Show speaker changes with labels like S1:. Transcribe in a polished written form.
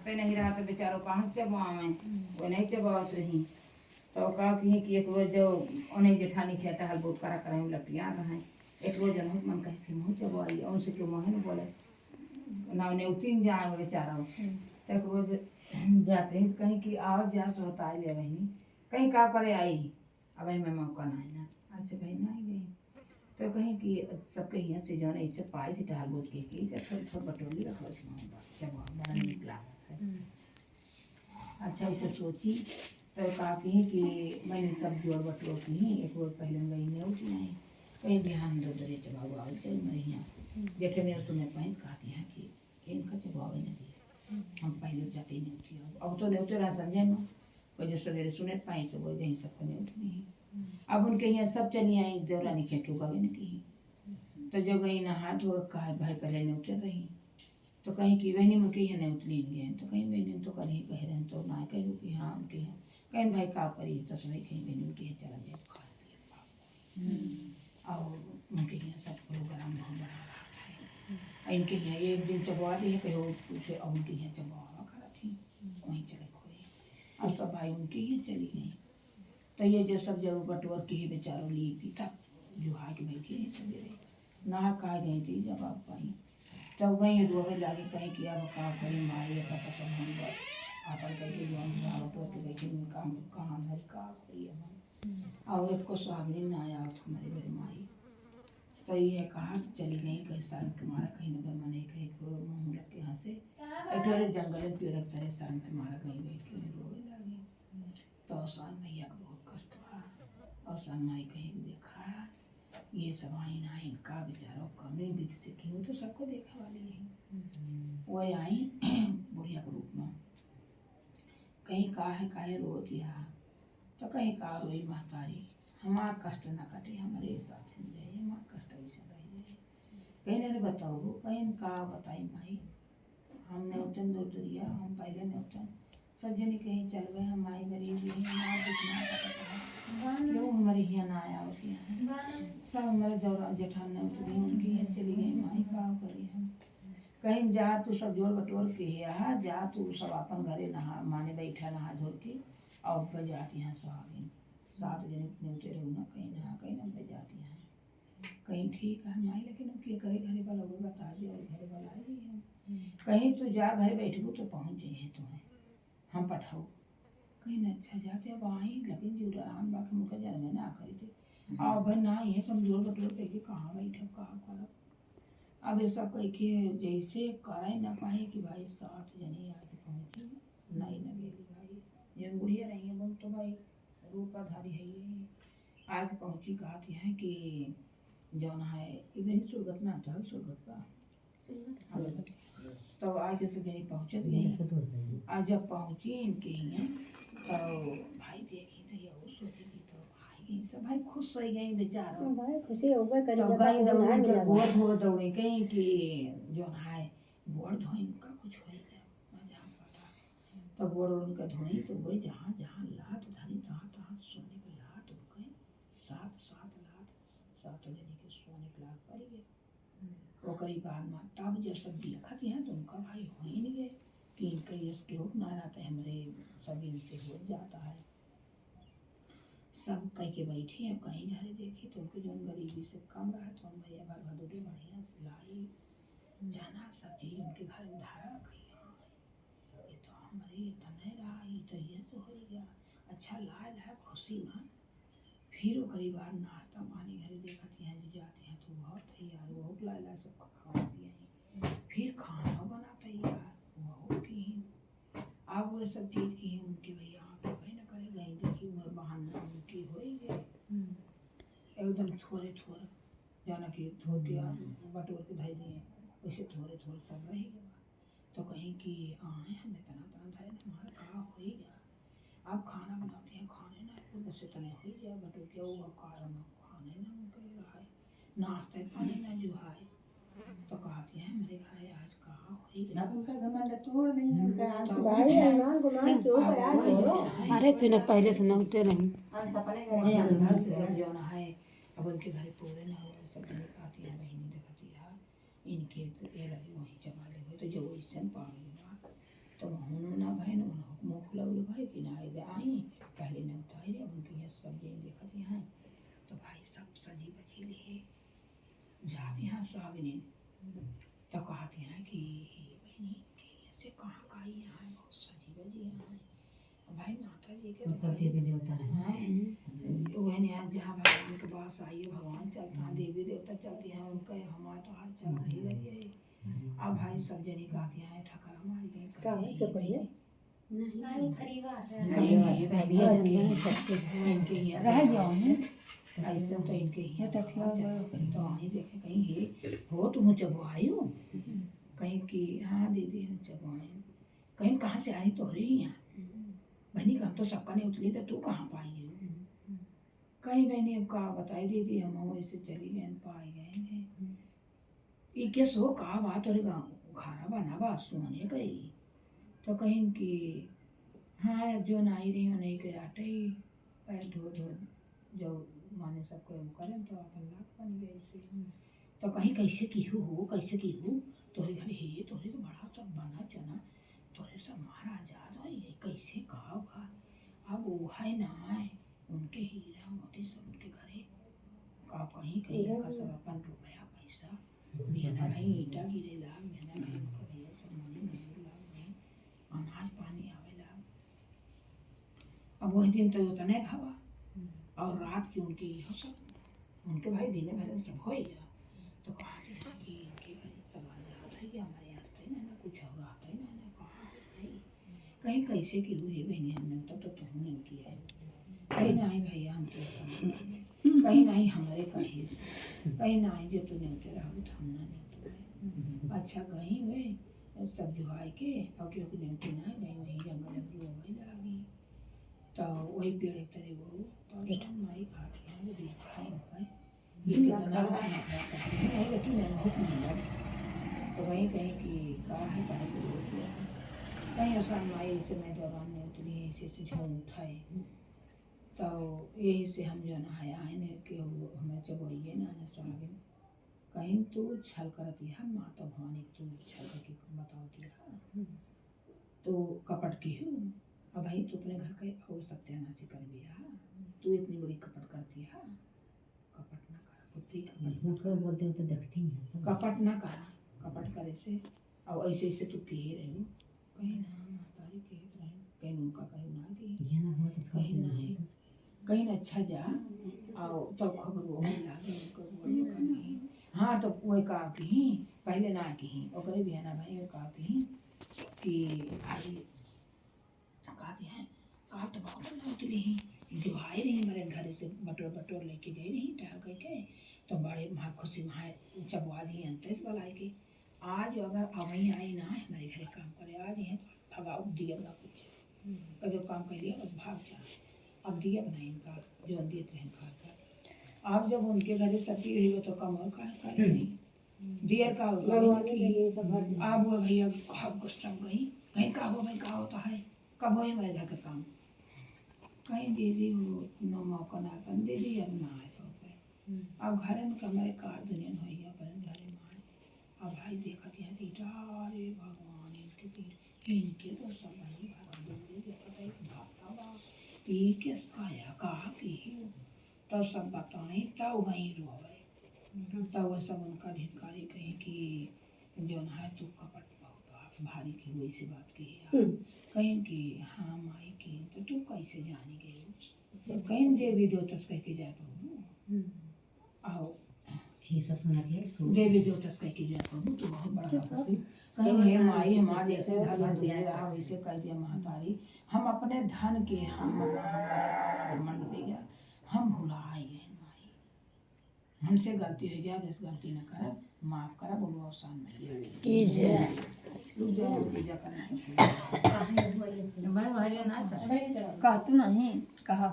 S1: सकते नहीं रहा तो बेचारों कहाँ से चबावे वो नहीं चबावत रही तो का कि एक रोज जो उन्हें जेठानी खेता हल बहुत करा करे में लपिया रहे एक रोज उन्हें मन कहे से मुँह चबाई उनसे क्यों मोहन बोले ना उन्हें उतीन जाए बेचारा तो एक रोज जाते हैं कहीं की आओ जा तो होता है ले बहनी कहीं का करे आई अब मैं मौका नहीं ना आज से भाई नहीं गई तो कहीं कि सबके यहाँ से जो है इससे पाई थी टहल बोल के थोड़ी थोड़ी बटोली रख लो जब बड़ा नीक लागत है अच्छा इसे सोची तो कहा कि मैंने सब जोड़ बटोर की एक रोज पहले गई नहीं उठी आई कहीं बिहान दो दरे चबाऊ आओ चल मेरे यहाँ जेठे ने तुम्हें पहन कहती हैं कि इनका चबाव नहीं दिया हम पहले जाते ही नहीं उठी अब तो देवते रहा संजय में कोई जो सवेरे सुने पाई तो वो कहीं सबको नहीं उठनी अब उनके यहाँ सब चली आई देवरानी के क्यों गए न कहीं तो जो गई नहा धो कहा भाई पहले नहीं उतर रही तो कहीं की बहनी में कहीं नहीं उतरी गए तो कहीं बहनी तो कहीं कह रहे तो ना कहूँ कि हाँ उनके यहाँ कहीं भाई का करी तो सभी कहीं बहनी उनके यहाँ चला जाए खा पिए और उनके यहाँ सब प्रोग्राम बहुत बड़ा रखा है इनके यहाँ एक दिन चबवा दी है कहीं पूछे और उनके यहाँ चबवा खड़ा थी वहीं चले खोए अब तो भाई उनके यहाँ चली गई तो ये जो सब जरूर बटोर के बेचारों ली पीता जो हा के बैठी है सवेरे नहा कहा गई थी जब आप पाई तब वहीं रोवे लागे कहीं कि अब का करी माई का तो सब हम बस आपन करके जो हम बटोर के बैठे काम कहाँ धर का करी हम और एक को सुहागनी ना आया हमारे घर माई तो ये कहा कि चली गई कहीं शर्म तुम्हारा कहीं न मने कहीं को मुँह लग के हंसे अठोरे जंगल में पेड़ तरह शर्म तुम्हारा कहीं बैठ के रोवे लागी तो आसान मैया का बहुत कष्ट हुआ आसान माई कहीं देखा ये सब आई ना इनका बेचारा कमी बीत से क्यों तो सबको देखा वाली है वो आई बुढ़िया के रूप में कहीं काहे रो दिया तो कहीं का रोई महतारी हमारा कष्ट न कटे हमारे साथ जाए हमारा कष्ट ऐसे रह जाए कहीं अरे बताओ कहीं का बताई माई हम नेवतन दो दुरिया हम पहले नेवतन सब जने कहीं चल गए हम आई गरीब ही हमारा दिखना पता क्यों हमारे यहाँ ना आया होती हैं सब हमारे दौरा जेठान ने उतरी उनकी यहाँ चली गई माई का करी हम कहीं जा तू सब जोड़ बटोर के यहाँ जा तू सब अपन घरे नहा माने बैठा नहा धो के और बजाती हैं सुहागिन 7 जने इतने उतरे ना कहीं ना बजाती हैं कहीं ठीक है माई लेकिन अब क्या करे घरे वाला वो बता दे और घरे वाला आई है कहीं तू जा घर बैठबू तो पहुँच जाए हैं तुम्हें हम पठाओ कहीं न अच्छा जाते अब आई लेकिन जो आराम बाकी मुझका जन्म ना करी थे अब भाई ना ये तुम जोड़ बटोर करके कहाँ बैठे कहाँ करब अब ये सब कह के जैसे करे न पाए कि भाई 7 जने आके पहुँची नहीं न गेली भाई ये बुढ़िया रही है बोल तो भाई रूपाधारी है ये आगे पहुँची कहती है कि जौन है इवन सुरगत ना था सुरगत का तो आगे से मेरी पहुँचत गई आज जब पहुँची इनके यहाँ तो भाई देखी तो ये सोची कि तो भाई सब भाई खुश हो गई बेचारा
S2: भाई खुशी होगा करी
S1: तो गई दौड़े के गोड़ धो दौड़े कहीं कि जो है गोड़ धोई का कुछ हो गया मजा पता तो गोड़ उनका धोई तो वही जहाँ जहाँ लात धरी तहाँ तहाँ सोने की लात उड़ गई 7 लात 7 जने के सोने की लात पड़ गई वो करीब बाद में तब जब सब देखा हैं तो उनका भाई हो ही नहीं गए कि इनका इसके हो ना रहता है हमारे सब इनसे हो जाता है सब कह के बैठी अब कहीं घरे देखी तो उनको जो गरीबी से कम रहा तो हम भैया बार भदोरे बढ़िया सिलाई जाना सब चीज़ उनके घर में धारा रखी ये तो हमारे ये तो नहीं रहा ये तो ये से हो गया अच्छा लाल है खुशी में फिर वो करीब बार नाश्ता पानी घरे देखती हैं जो जाते हैं तो बहुत तैयार वो लाला सबको खवाती हैं फिर खाना बना तैयार वो की अब वो सब चीज़ की है उनके भैया पे भाई न करे गई देखी वो बहाना उनकी हो ही गई एकदम थोड़े थोड़े जाना कि धो के बटोर के धै दिए वैसे थोड़े थोड़े सब रह गया तो कहीं कि आए हम इतना तना धरे हमारा कहा हो ही गया आप खाना बनाते हैं खाने ना तो बस इतने हो ही जाए बटोर के वो खाने ना उनके है नाश्ते पानी ना जो है तो कहती है मेरे घर आज कहा हो ही गया उनका घमंड तोड़ नहीं उनका
S2: भाई है गुमान जो करा छोड़ो
S3: अरे फिर पहले से नौते नहीं
S1: अपने घर से जब जो है अब उनके घर पूरे ना हो सब जने कहती है बहनी देखती है इनके तो ये लगी वहीं चबा ले तो जो इससे पागल हुआ तो वहाँ फूल उल भाई कि ना आए आई पहले न उतारे रे उनकी ये सब जे देखत यहाँ तो भाई सब सजी बजी ले जाब यहाँ सुहागिनी तो कहती हैं कि बहनी कि ऐसे कहाँ का ही यहाँ है बहुत सजी बजी यहाँ है भाई माता जी के
S4: सब देवी देवता हैं
S1: वह यहाँ जहाँ भगवान के पास आई है भगवान चलता है देवी देवता चलती हैं उनका हमारा तो हाथ चला ही रही है अब भाई सब जनी कहती हैं ठकरा मारी गई
S2: क्या है चुप रहिए
S5: नहीं खरी बात है
S1: नहीं नहीं पहले इनके ही रह जाओ ने ऐसे तो इनके ही तो वहीं देखे कहीं हे हो तुम जब आयो कहीं की हाँ दीदी हम जब आए कहीं कहाँ से आई तो हो रही यहाँ बहनी का तो सबका नहीं उतली तो तू कहाँ पाई है कहीं बहनी अब कहा बताई दीदी हम ऐसे चली गए पाई गए हैं ये क्या सो कहा बात और खाना बना बात सोने गई तो कहीं कि हाँ अब जो नाई रही नहीं के आटे ही पैर धो धो जो माने सबको करें तो अपन लाख बन गए इससे तो कहीं कैसे की हो कैसे की हो तोरे घर हे तोरे तो बड़ा सब बना चना तोरे सब महाराजा हो ये कैसे कहा बा अब वो है ना है उनके हीरा मोती सब उनके घरे का कहीं कहीं का सब अपन रुपया पैसा बिना भाई ईटा गिरे लाग बिना भाई उनका भैया सब मनी मजूर लाग गए अनाज पानी आवेला अब वही दिन तो उतना भावा और रात की उनकी हो सब उनके भाई दिन भर में सब हो ही जा तो कहा कि इनके घर सब आ जाता है हमारे यहाँ आता है ना कुछ और आता है ना कहा भाई कहीं कैसे की हुई बहनी हमने तो तुम नहीं की है कहीं ना ही भैया हम तो कहीं ना ही हमारे कहीं कहीं ना ही जो तूने उतर रहा तो हम ना नहीं अच्छा गई वे सब जुहाई के और क्योंकि नहीं ना गई वहीं जंगल में वही लगी तो वही पेड़ एक तरह वो तो माई खाती है वो दिखाई ये कितना नखरा करती है नहीं लेकिन मैं बहुत नहीं तो कहीं कहीं की कहा है कहीं ऐसा माई से मैं दौरान में उतरी ऐसे झूम उठाए तो यही से हम जो ना आए ने कि हमें चबोइए ना सुहागिन कहीं तो छल करती है माता भवानी तू छल करके बताती है तो कपट की हूँ अब भाई तू अपने घर का और सत्यानाशी कर दिया तू इतनी बड़ी कपट करती है कपट ना कर पुत्री
S4: झूठ को बोलते हो तो देखती हैं
S1: कपट ना कर कपट करे से और ऐसे ऐसे तू कह रही हो कहीं ना मातारी कह रहे कहीं उनका कहीं ना दी
S4: ये ना हो तो
S1: कहीं ना है कहीं ना अच्छा जा आओ तब खबर वो लागे हाँ तो वो कहा कि पहले ना की ओकरे भी है ना भाई वो कहा कि आई कहा है कहा तो बहुत ना उतरी जो आए रही मेरे घर से बटोर बटोर लेके गई रही टहल करके तो बड़े वहाँ खुशी वहाँ चबवा दिए अंतस बलाए के आज अगर अवहीं आई ना हमारे घर काम करे आज हैं भगाओ दिया ना कुछ कदम काम कर लिया बस भाग जा अब दिया बनाए इनका जो दिए रहन खा अब जब उनके घर सती हुई तो कम हो का नहीं दियर का होगा अब वो भैया अब गुस्सा गई कहीं का हो भाई का होता है कब हो मेरे घर का काम कहीं दीदी हो नो मौका ना कर दीदी अब ना आए तो अब घर में कमरे कार दुनिया हो गया पर घर में आए अब भाई देखा दिया दीदा अरे भगवान इनके तो सब भाई भगवान देखा था एक भाता बा ये किसका है कहा कि तब सब बताएं तब वहीं रोवे तब वो सब उनका धिकारी कहे कि जो ना है तू कपट बहुत भारी की वही से बात की कहीं कि हाँ माई की तो तू कैसे जानी गई कहीं देवी देवतस कह के जाए तो आओ देवी देवतस कह के जाए तो बहुत बड़ा कहीं हे माई हमारे जैसे धन दे रहा वैसे कह दिया महातारी हम अपने धन के हम घमंड हो गया हम भुलाए गए माई हमसे गलती हो गया बस गलती न कर माफ करा बोलो आसान नहीं पूजा करना
S3: कहते नहीं कहा